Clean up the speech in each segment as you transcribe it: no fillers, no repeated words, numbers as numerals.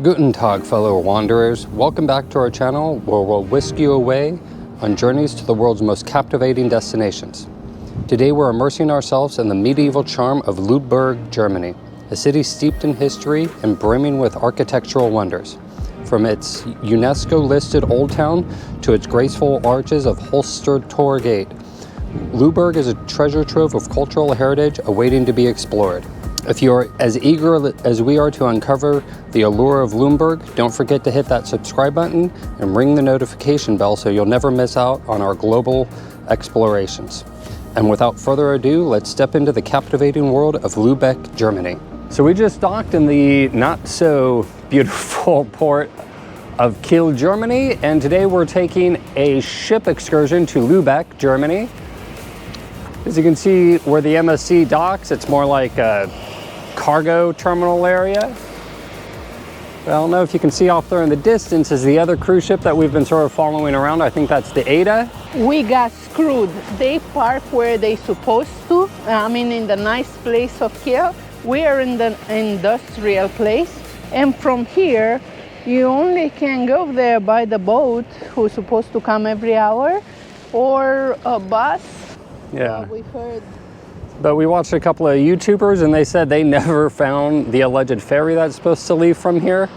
Guten Tag, fellow wanderers. Welcome back to our channel where we'll whisk you away on journeys to the world's most captivating destinations. Today we're immersing ourselves in the medieval charm of Lubeck, Germany, a city steeped in history and brimming with architectural wonders. From its UNESCO-listed Old Town to its graceful arches of Holstered Tor Gate, Lubeck is a treasure trove of cultural heritage awaiting to be explored. If you're as eager as we are to uncover the allure of Lubeck, don't forget to hit that subscribe button and ring the notification bell so you'll never miss out on our global explorations. And without further ado, let's step into the captivating world of Lubeck, Germany. So we just docked in the not so beautiful port of Kiel, Germany, and today we're taking a ship excursion to Lubeck, Germany. As you can see where the MSC docks, it's more like a cargo terminal area. I don't know if you can see off there in the distance is the other cruise ship that we've been sort of following around. I think that's the Ada. We got screwed. They park where they supposed to. In the nice place of Kiel. We are in the industrial place. And from here, you only can go there by the boat, who's supposed to come every hour, or a bus. Yeah. We heard. But we watched a couple of YouTubers and they said they never found the alleged ferry that's supposed to leave from here.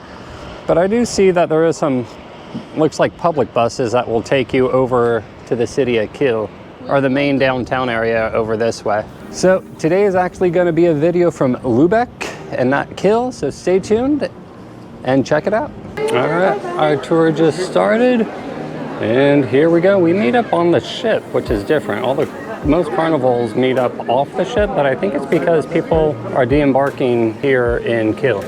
But I do see that there is some, looks like public buses that will take you over to the city of Kiel, or the main downtown area over this way. So today is actually going to be a video from Lubeck and not Kiel, so stay tuned and check it out. All right, our tour just started and here we go. We meet up on the ship, which is different. Most carnivals meet up off the ship, but I think it's because people are de-embarking here in Kiel.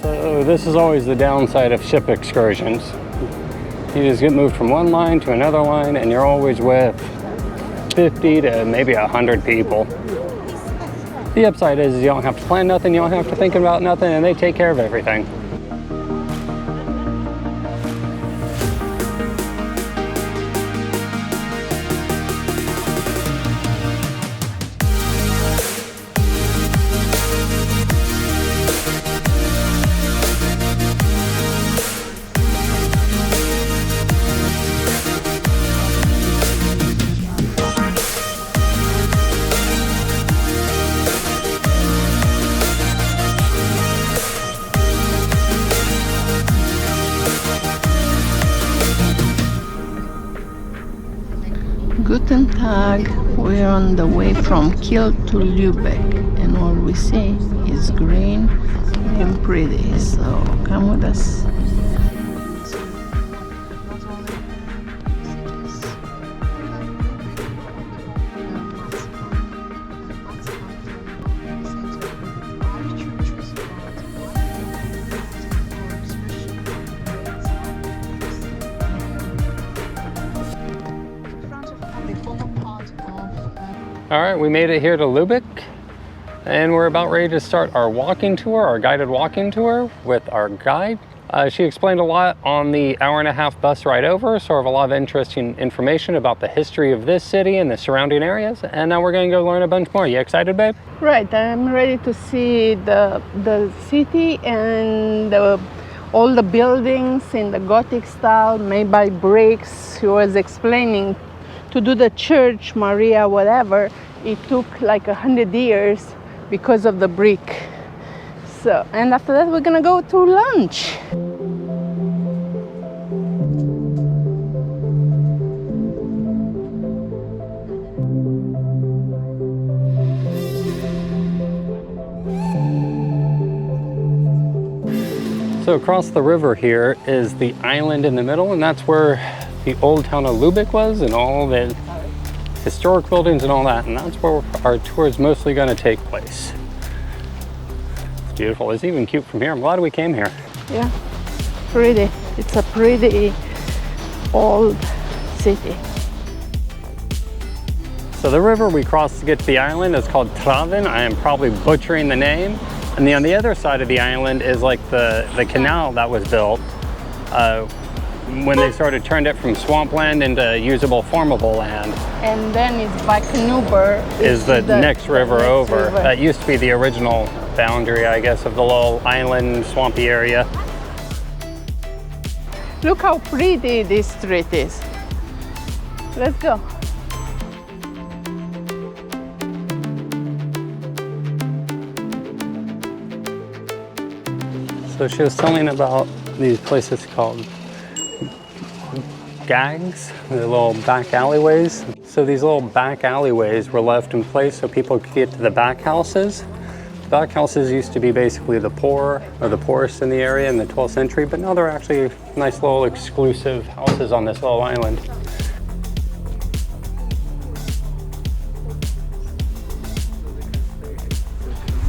So this is always the downside of ship excursions. You just get moved from one line to another line and you're always with 50 to maybe 100 people. The upside is you don't have to plan nothing, you don't have to think about nothing, and they take care of everything. Guten Tag. We're on the way from Kiel to Lubeck, and all we see is green and pretty. So come with us. All right, we made it here to Lubeck and we're about ready to start our walking tour, our guided walking tour with our guide. She explained a lot on the hour-and-a-half bus ride over, so I have a lot of interesting information about the history of this city and the surrounding areas. And now we're gonna go learn a bunch more. You excited, babe? Right, I'm ready to see the city and all the buildings in the Gothic style made by bricks. She was explaining to do the church, Maria, whatever, it took like 100 years because of the brick. So, and after that, we're gonna go to lunch. So across the river here is the island in the middle, and that's where the old town of Lubeck was and all the historic buildings and all that, and that's where our tour is mostly going to take place. It's beautiful. It's even cute from here. I'm glad we came here. Yeah, pretty. It's a pretty old city. So the river we crossed to get to the island is called Traven. I am probably butchering the name. And on the other side of the island is like the canal that was built when they sort of turned it from swampland into usable, farmable land. And then it's Nuber Is the next river next over. river. That used to be the original boundary, I guess, of the little island, swampy area. Look how pretty this street is. Let's go. So she was telling about these places called gags, the little back alleyways. So these little back alleyways were left in place so people could get to the back houses. Back houses used to be basically the poor or the poorest in the area in the 12th century, but now they're actually nice little exclusive houses on this little island.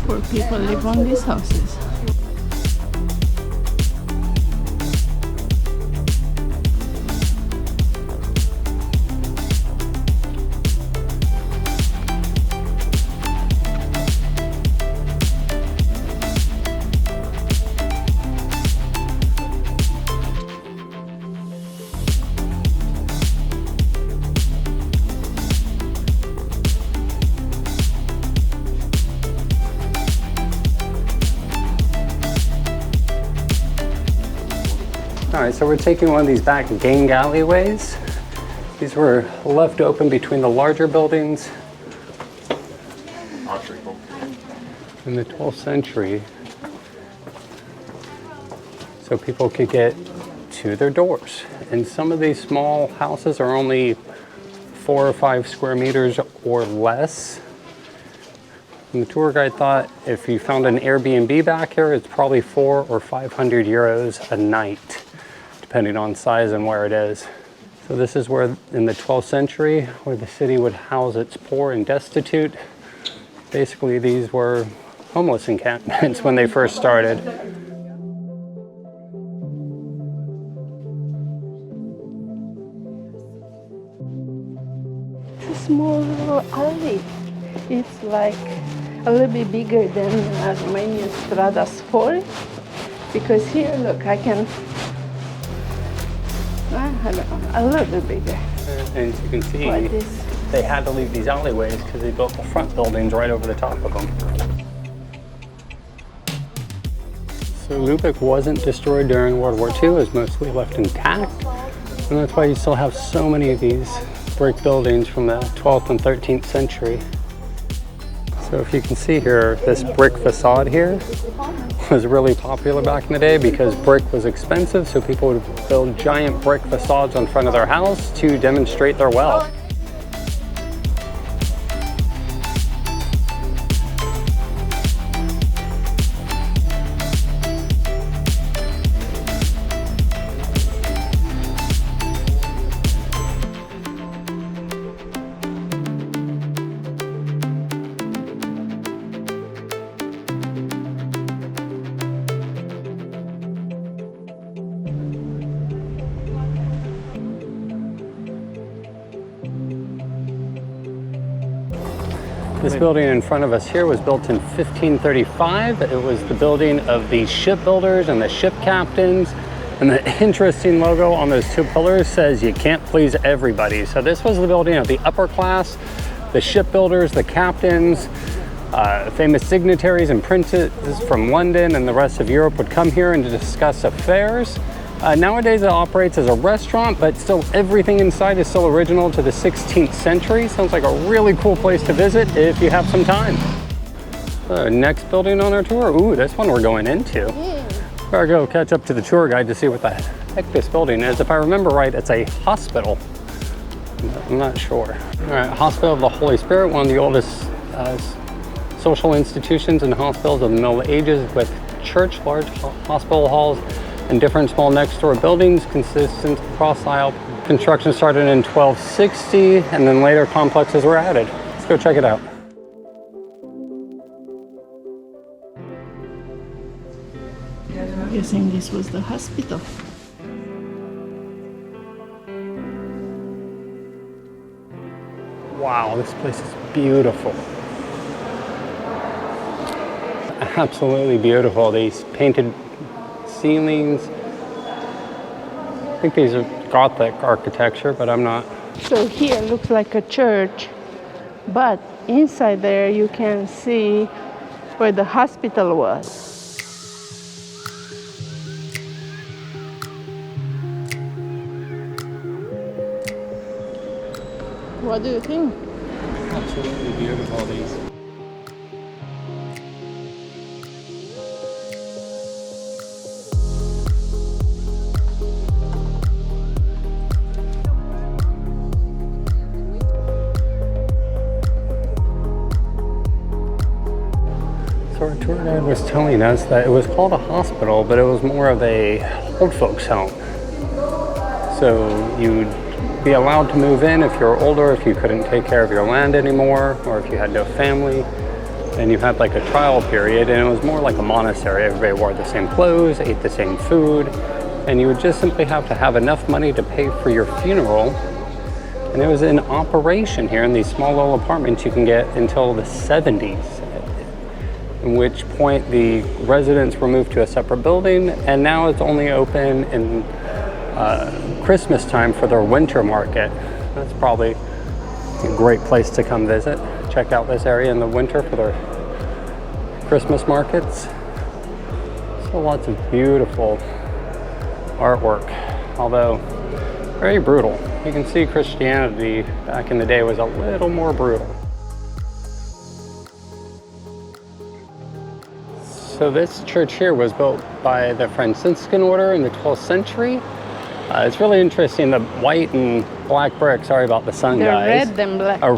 Poor people live on these houses. All right, so we're taking one of these back gang alleyways. These were left open between the larger buildings in the 12th century so people could get to their doors. And some of these small houses are only 4 or 5 square meters or less. And the tour guide thought if you found an Airbnb back here, it's probably 400 or 500 euros a night, depending on size and where it is. So this is where, in the 12th century, where the city would house its poor and destitute. Basically, these were homeless encampments when they first started. It's a small alley. It's like a little bit bigger than Romanian Strada's Fall. Because here, look, I can a little bit bigger. And as you can see, Like this. they had to leave these alleyways because they built the front buildings right over the top of them. So Lubeck wasn't destroyed during World War II, it was mostly left intact. And that's why you still have so many of these brick buildings from the 12th and 13th century. So if you can see here, this brick facade here was really popular back in the day because brick was expensive, so people would build giant brick facades on front of their house to demonstrate their wealth. This building in front of us here was built in 1535. It was the building of the shipbuilders and the ship captains. And the interesting logo on those 2 pillars says you can't please everybody. So this was the building of the upper class, the shipbuilders, the captains, famous dignitaries and princes from London and the rest of Europe would come here and to discuss affairs. Nowadays it operates as a restaurant, but still everything inside is still original to the 16th century. Sounds like a really cool place to visit if you have some time. Next building on our tour, ooh, this one we're going into. Gotta go catch up to the tour guide to see what the heck this building is. If I remember right, it's a hospital. I'm not sure. All right, Hospital of the Holy Spirit, one of the oldest social institutions and hospitals of the Middle Ages, with church, large hospital halls, and different small next door buildings consistent cross aisle. Construction started in 1260 and then later complexes were added. Let's go check it out. I'm guessing this was the hospital. Wow, this place is beautiful. Absolutely beautiful. These painted ceilings, I think these are Gothic architecture, but I'm not. So here looks like a church, but inside there you can see where the hospital was. What do you think? Absolutely beautiful, these. So our tour guide was telling us that it was called a hospital, but it was more of a old folks home. So you'd be allowed to move in if you're older, if you couldn't take care of your land anymore, or if you had no family, and you had like a trial period, and it was more like a monastery. Everybody wore the same clothes, ate the same food, and you would just simply have to have enough money to pay for your funeral. And it was in operation here in these small little apartments you can get until the 70s, at which point the residents were moved to a separate building, and now it's only open in Christmas time for their winter market. That's probably a great place to come visit. Check out this area in the winter for their Christmas markets. So lots of beautiful artwork, although very brutal. You can see Christianity back in the day was a little more brutal. So this church here was built by the Franciscan order in the 12th century. It's really interesting, the white and black bricks, sorry about the sun, They're guys. red and black. A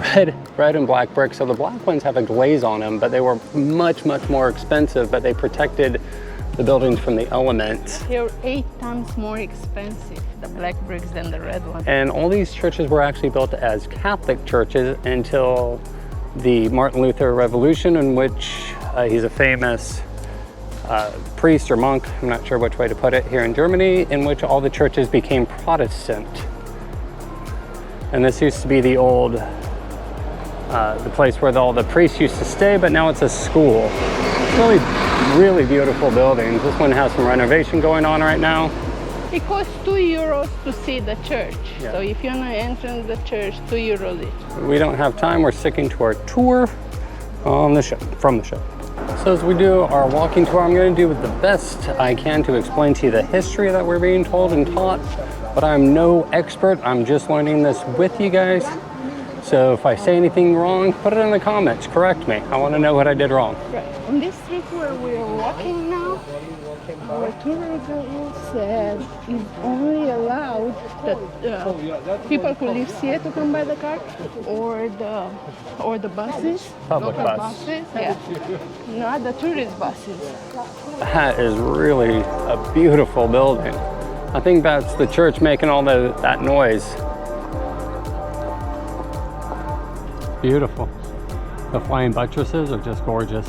red and black brick. So the black ones have a glaze on them, but they were much, much more expensive, but they protected the buildings from the elements. They're 8 times more expensive, the black bricks, than the red ones. And all these churches were actually built as Catholic churches until the Martin Luther Revolution, in which he's a famous priest or monk, I'm not sure which way to put it, here in Germany, in which all the churches became Protestant. And this used to be the old, the place where all the priests used to stay, but now it's a school. Really, really beautiful buildings. This one has some renovation going on right now. It costs €2 to see the church. Yeah. So if you want to enter the church, €2 each. We don't have time, we're sticking to our tour on the ship, from the ship. So as we do our walking tour, I'm going to do the best I can to explain to you the history that we're being told and taught, but I'm no expert. I'm just learning this with you guys. So if I say anything wrong, put it in the comments, correct me. I want to know what I did wrong. Right. On this street where we're walking now, our tour guide said it's only allowed that people who live here to come by the car, or the buses, Public local bus. buses, yeah, not the tourist buses. That is really a beautiful building. I think that's the church making all that noise. Beautiful. The flying buttresses are just gorgeous.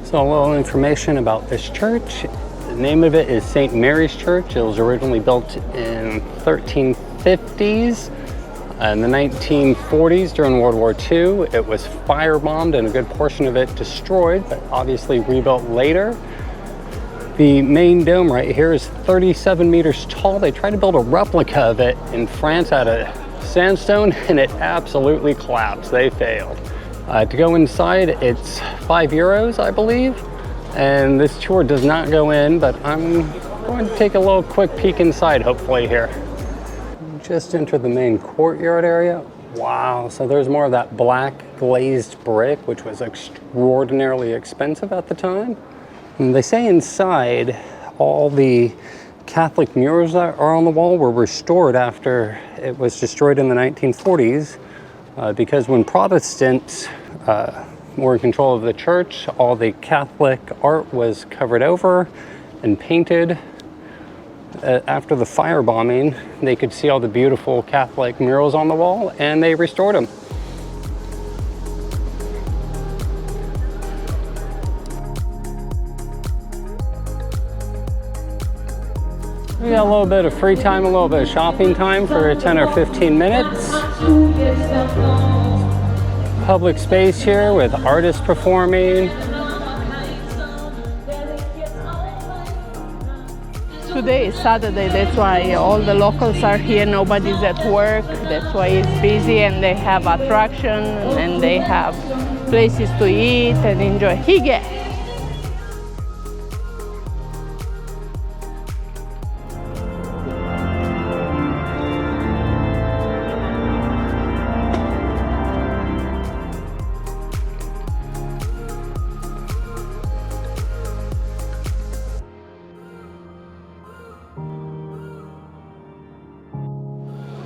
So a little information about this church. The name of it is St. Mary's Church. It was originally built in 1350s. In the 1940s, during World War II, it was firebombed and a good portion of it destroyed, but obviously rebuilt later. The main dome right here is 37 meters tall. They tried to build a replica of it in France out of sandstone, and it absolutely collapsed. They failed. To go inside, it's €5, I believe, and this tour does not go in, but I'm going to take a little quick peek inside, hopefully, here. Just entered the main courtyard area. Wow, so there's more of that black glazed brick, which was extraordinarily expensive at the time. And they say inside, all the Catholic murals that are on the wall were restored after it was destroyed in the 1940s, because when Protestants were in control of the church, all the Catholic art was covered over and painted. After the firebombing, they could see all the beautiful Catholic murals on the wall, and they restored them. We got a little bit of free time, a little bit of shopping time for 10 or 15 minutes. Public space here with artists performing. today is Saturday, that's why all the locals are here, nobody's at work, that's why it's busy, and they have attraction and they have places to eat and enjoy. Hygge!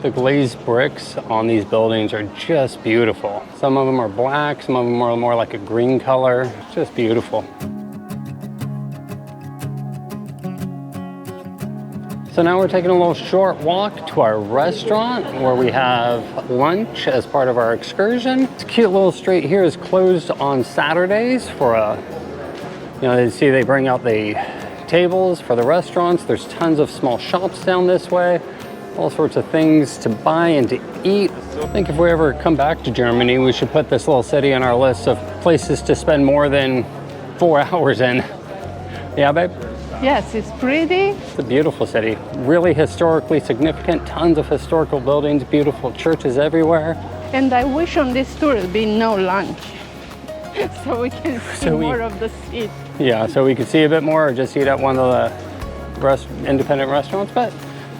The glazed bricks on these buildings are just beautiful. Some of them are black, some of them are more like a green color. It's just beautiful. So now we're taking a little short walk to our restaurant where we have lunch as part of our excursion. This cute little street here is closed on Saturdays for you see they bring out the tables for the restaurants. There's tons of small shops down this way. All sorts of things to buy and to eat. I think if we ever come back to Germany, we should put this little city on our list of places to spend more than 4 hours in. Yeah, babe? Yes, it's pretty. It's a beautiful city. Really historically significant. Tons of historical buildings, beautiful churches everywhere. And I wish on this tour there'd be no lunch. So we can see more of the city. Yeah, so we could see a bit more or just eat at one of the independent restaurants. But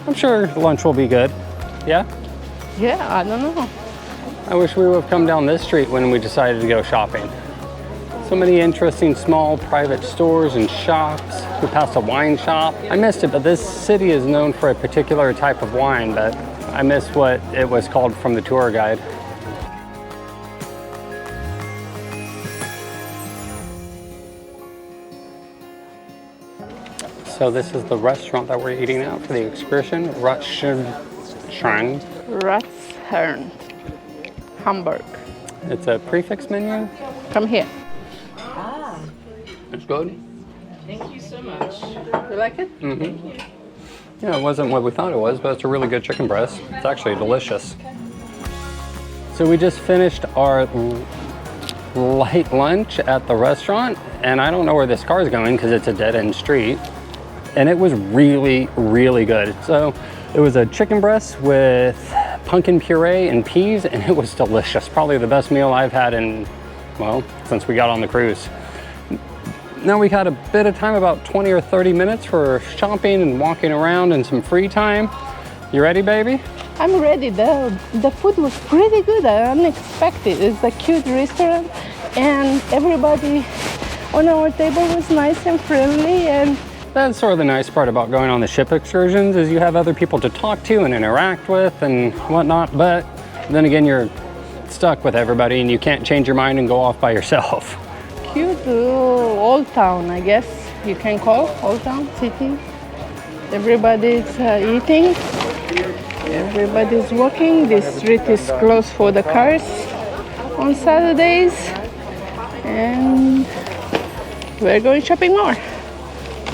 I'm sure lunch will be good. Yeah? Yeah, I don't know. I wish we would have come down this street when we decided to go shopping. So many interesting small private stores and shops. We passed a wine shop. I missed it, but this city is known for a particular type of wine, but I missed what it was called from the tour guide. So this is the restaurant that we're eating at for the excursion, Ratzhern, Hamburg. It's a prefix menu. Come here. It's good. Thank you so much. You like it? Mm-hmm. Yeah, it wasn't what we thought it was, but it's a really good chicken breast. It's actually delicious. So we just finished our light lunch at the restaurant, and I don't know where this car is going because it's a dead-end street. And it was really, really good. So it was a chicken breast with pumpkin puree and peas, and it was delicious. Probably the best meal I've had since we got on the cruise. Now we had a bit of time, about 20 or 30 minutes for shopping and walking around and some free time. You ready, baby? I'm ready. The food was pretty good, unexpected. It's a cute restaurant, and everybody on our table was nice and friendly. And that's sort of the nice part about going on the ship excursions is you have other people to talk to and interact with and whatnot, but then again, you're stuck with everybody and you can't change your mind and go off by yourself. Cute little old town, I guess you can call old town city. Everybody's eating, everybody's walking. This street is closed for the cars on Saturdays, and we're going shopping more.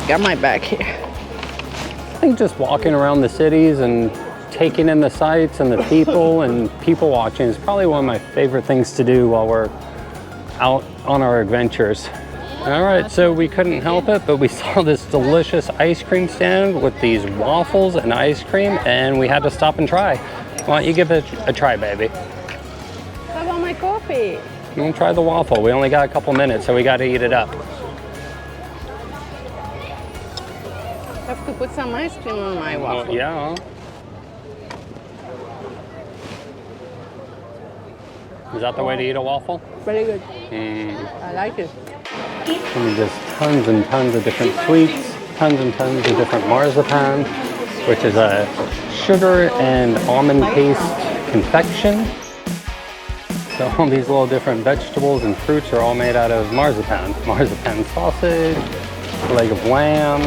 Got my bag here. I think just walking around the cities and taking in the sights and the people and people watching is probably one of my favorite things to do while we're out on our adventures. All right, so we couldn't help it, but we saw this delicious ice cream stand with these waffles and ice cream, and we had to stop and try. Why don't you give it a try, baby? How about my coffee? We'll try the waffle. We only got a couple minutes, so we got to eat it up. I have to put some ice cream on my waffle. Yeah. Is that the way to eat a waffle? Very good. I like it. And just tons and tons of different sweets, tons and tons of different marzipan, which is a sugar and almond paste confection. So all these little different vegetables and fruits are all made out of marzipan. Marzipan sausage, leg of lamb,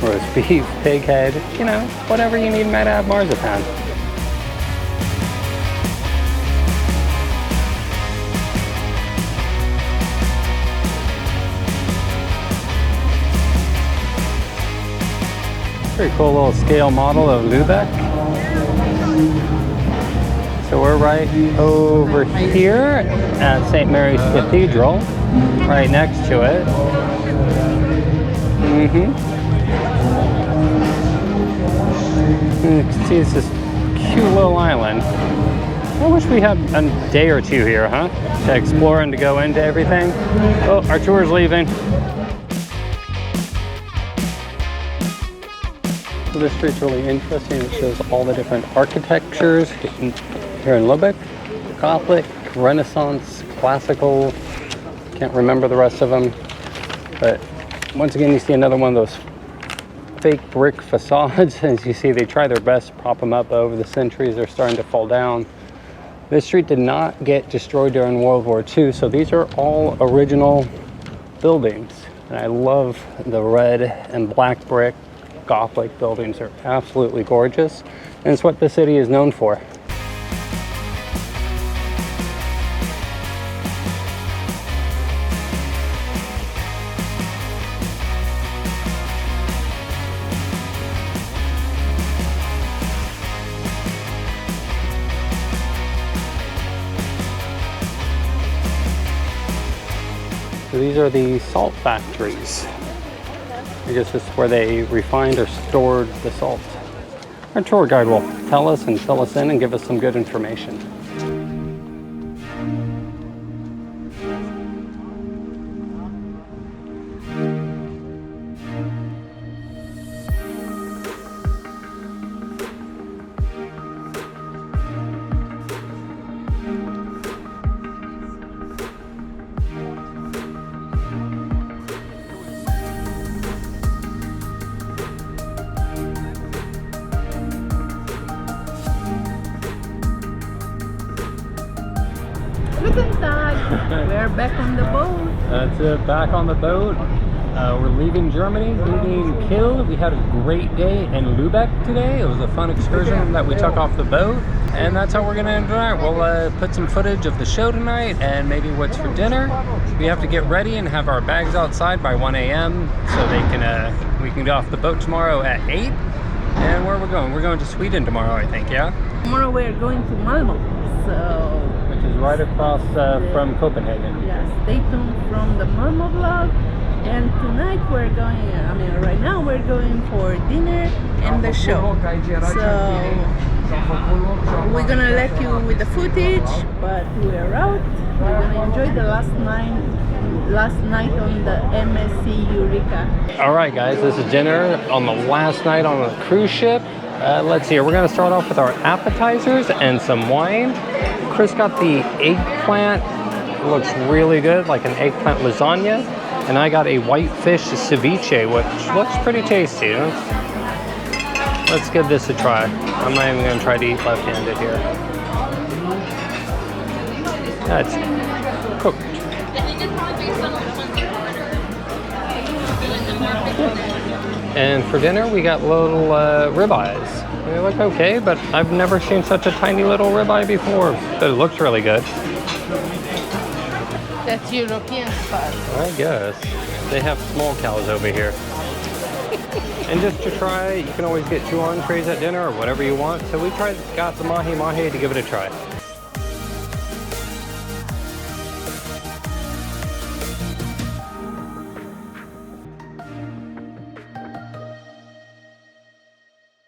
roast beef, pig head, you know, whatever you need made out of marzipan. Pretty cool little scale model of Lubeck. So we're right over here at St. Mary's Cathedral, right next to it. And you can see it's this cute little island. I wish we had a day or two here, huh? To explore and to go into everything. Oh, our tour's leaving. So this street's really interesting. It shows all the different architectures here in Lubeck. Gothic, Renaissance, classical. Can't remember the rest of them. But once again, you see another one of those fake brick facades. As you see, they try their best to prop them up, but over the centuries, they're starting to fall down. This street did not get destroyed during World War II, so these are all original buildings. And I love the red and black brick Gothic buildings. They're absolutely gorgeous, and it's what the city is known for. So these are the salt factories. I guess this is where they refined or stored the salt. Our tour guide will tell us and fill us in and give us some good information. We're back on the boat. That's it, back on the boat. We're leaving Germany, leaving Kiel. We had a great day in Lubeck today. It was a fun excursion that we took off the boat. And that's how we're gonna end tonight. We'll put some footage of the show tonight and maybe what's for dinner. We have to get ready and have our bags outside by 1 a.m. so we can get off the boat tomorrow at 8. And where are we going? We're going to Sweden tomorrow, I think, yeah? Tomorrow we're going to Malmo, so... Which is right across from Copenhagen. Yes, stay tuned from the Malmo vlog. And tonight we're going, right now we're going for dinner and the show. So we're gonna let you with the footage, but we're out. We're gonna enjoy the last night on the MSC Euribia. All right, guys, this is dinner on the last night on the cruise ship. Let's see, we're gonna start off with our appetizers and some wine. Chris got the eggplant. It looks really good, like an eggplant lasagna. And I got a white fish ceviche, which looks pretty tasty. Let's give this a try. I'm not even gonna try to eat left-handed here. That's cooked. And for dinner, we got little ribeyes. They look okay, but I've never seen such a tiny little ribeye before. But it looks really good. That's European spot. I guess. They have small cows over here. And just to try, you can always get 2 entrees at dinner or whatever you want. So we got the mahi-mahi to give it a try.